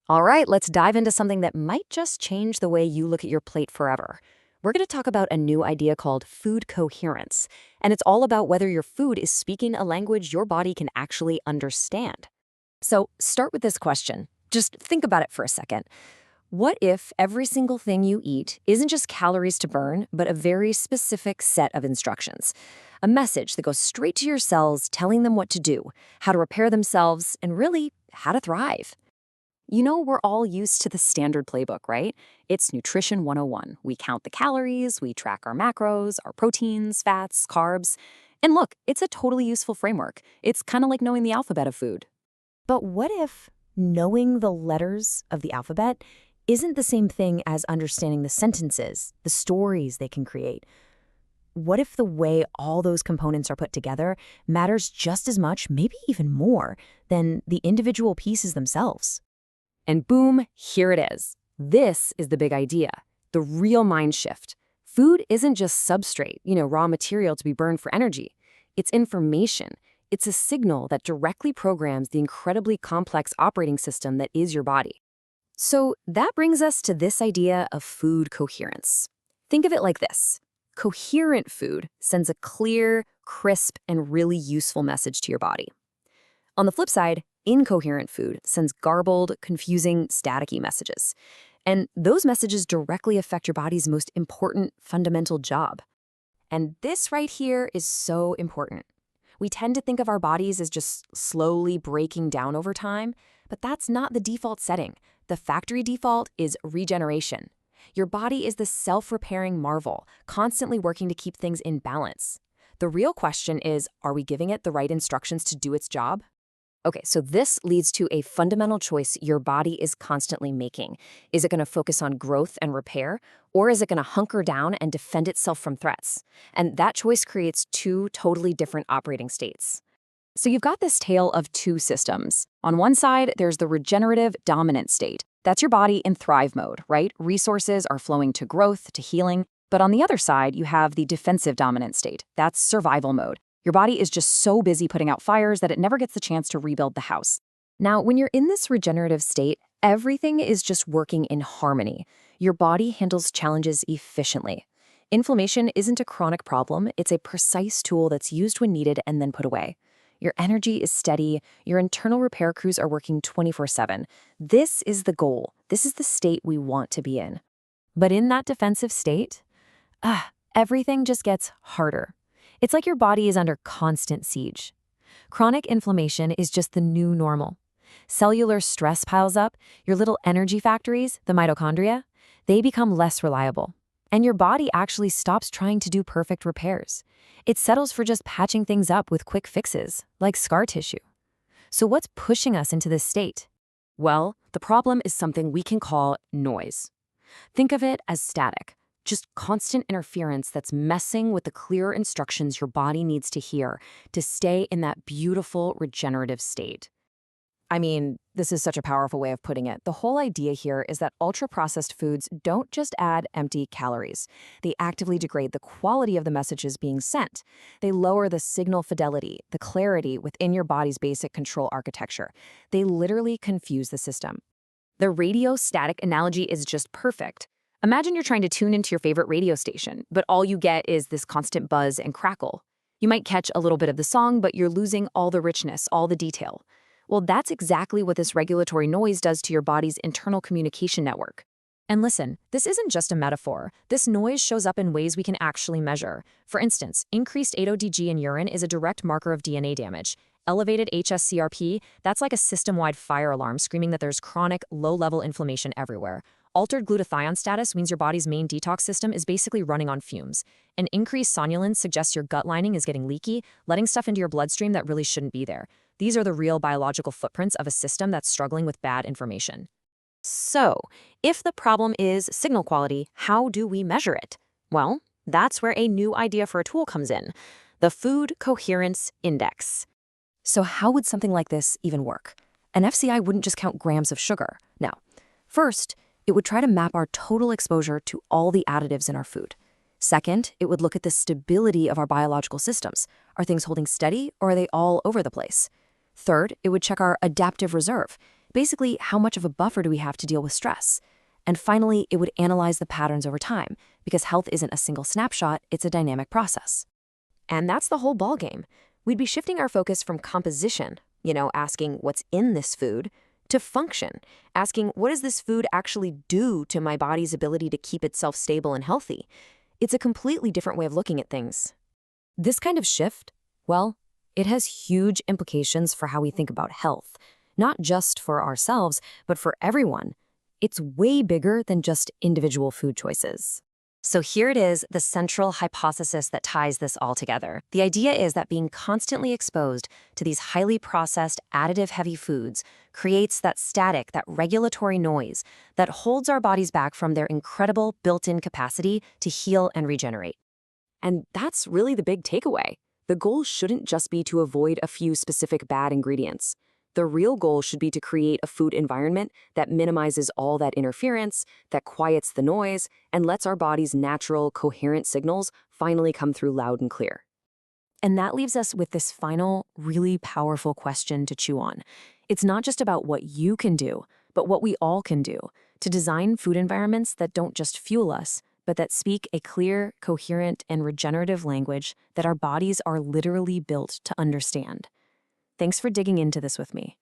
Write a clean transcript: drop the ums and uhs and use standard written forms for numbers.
All right, let's dive into something that might just change the way you look at your plate forever. We're going to talk about a new idea called food coherence, and it's all about whether your food is speaking a language your body can actually understand. So, start with this question. Just think about it for a second. What if every single thing you eat isn't just calories to burn, but a very specific set of instructions? A message that goes straight to your cells telling them what to do, how to repair themselves, and really, how to thrive. We're all used to the standard playbook, right? It's Nutrition 101. We count the calories, we track our macros, our proteins, fats, carbs. And look, it's a totally useful framework. It's kind of like knowing the alphabet of food. But what if knowing the letters of the alphabet isn't the same thing as understanding the sentences, the stories they can create? What if the way all those components are put together matters just as much, maybe even more, than the individual pieces themselves? And boom, here it is. This is the big idea, the real mind shift. Food isn't just substrate, raw material to be burned for energy. It's information. It's a signal that directly programs the incredibly complex operating system that is your body. So that brings us to this idea of food coherence. Think of it like this. Coherent food sends a clear, crisp, and really useful message to your body. On the flip side, incoherent food sends garbled, confusing, staticky messages. And those messages directly affect your body's most important fundamental job. And this right here is so important. We tend to think of our bodies as just slowly breaking down over time, but that's not the default setting. The factory default is regeneration. Your body is the self-repairing marvel, constantly working to keep things in balance. The real question is, are we giving it the right instructions to do its job? Okay, so this leads to a fundamental choice your body is constantly making. Is it going to focus on growth and repair, or is it going to hunker down and defend itself from threats? And that choice creates two totally different operating states. So you've got this tale of two systems. On one side, there's the regenerative dominant state. That's your body in thrive mode, right? Resources are flowing to growth, to healing. But on the other side, you have the defensive dominant state. That's survival mode. Your body is just so busy putting out fires that it never gets the chance to rebuild the house. Now, when you're in this regenerative state, everything is just working in harmony. Your body handles challenges efficiently. Inflammation isn't a chronic problem, it's a precise tool that's used when needed and then put away. Your energy is steady, your internal repair crews are working 24/7. This is the goal. This is the state we want to be in. But in that defensive state, everything just gets harder. It's like your body is under constant siege. Chronic inflammation is just the new normal. Cellular stress piles up, your little energy factories, the mitochondria, they become less reliable. And your body actually stops trying to do perfect repairs. It settles for just patching things up with quick fixes, like scar tissue. So what's pushing us into this state? Well, the problem is something we can call noise. Think of it as static. Just constant interference that's messing with the clear instructions your body needs to hear to stay in that beautiful regenerative state. I mean, this is such a powerful way of putting it. The whole idea here is that ultra-processed foods don't just add empty calories. They actively degrade the quality of the messages being sent. They lower the signal fidelity, the clarity within your body's basic control architecture. They literally confuse the system. The radio static analogy is just perfect. Imagine you're trying to tune into your favorite radio station, but all you get is this constant buzz and crackle. You might catch a little bit of the song, but you're losing all the richness, all the detail. Well, that's exactly what this regulatory noise does to your body's internal communication network. And listen, this isn't just a metaphor. This noise shows up in ways we can actually measure. For instance, increased ApoDG in urine is a direct marker of DNA damage. Elevated HSCRP, that's like a system-wide fire alarm screaming that there's chronic, low-level inflammation everywhere. Altered glutathione status means your body's main detox system is basically running on fumes. An increased sonulin suggests your gut lining is getting leaky, letting stuff into your bloodstream that really shouldn't be there. These are the real biological footprints of a system that's struggling with bad information. So, if the problem is signal quality, how do we measure it? Well, that's where a new idea for a tool comes in, the Food Coherence Index. So how would something like this even work? An FCI wouldn't just count grams of sugar. No. First, it would try to map our total exposure to all the additives in our food. Second, it would look at the stability of our biological systems. Are things holding steady, or are they all over the place? Third, it would check our adaptive reserve. Basically, how much of a buffer do we have to deal with stress? And finally, it would analyze the patterns over time, because health isn't a single snapshot, it's a dynamic process. And that's the whole ballgame. We'd be shifting our focus from composition, asking what's in this food, to function, asking what does this food actually do to my body's ability to keep itself stable and healthy? It's a completely different way of looking at things. This kind of shift, well, it has huge implications for how we think about health, not just for ourselves, but for everyone. It's way bigger than just individual food choices. So here it is, the central hypothesis that ties this all together. The idea is that being constantly exposed to these highly processed, additive-heavy foods creates that static, that regulatory noise that holds our bodies back from their incredible built-in capacity to heal and regenerate. And that's really the big takeaway. The goal shouldn't just be to avoid a few specific bad ingredients. The real goal should be to create a food environment that minimizes all that interference, that quiets the noise, and lets our body's natural, coherent signals finally come through loud and clear. And that leaves us with this final, really powerful question to chew on. It's not just about what you can do, but what we all can do to design food environments that don't just fuel us, but that speak a clear, coherent, and regenerative language that our bodies are literally built to understand. Thanks for digging into this with me.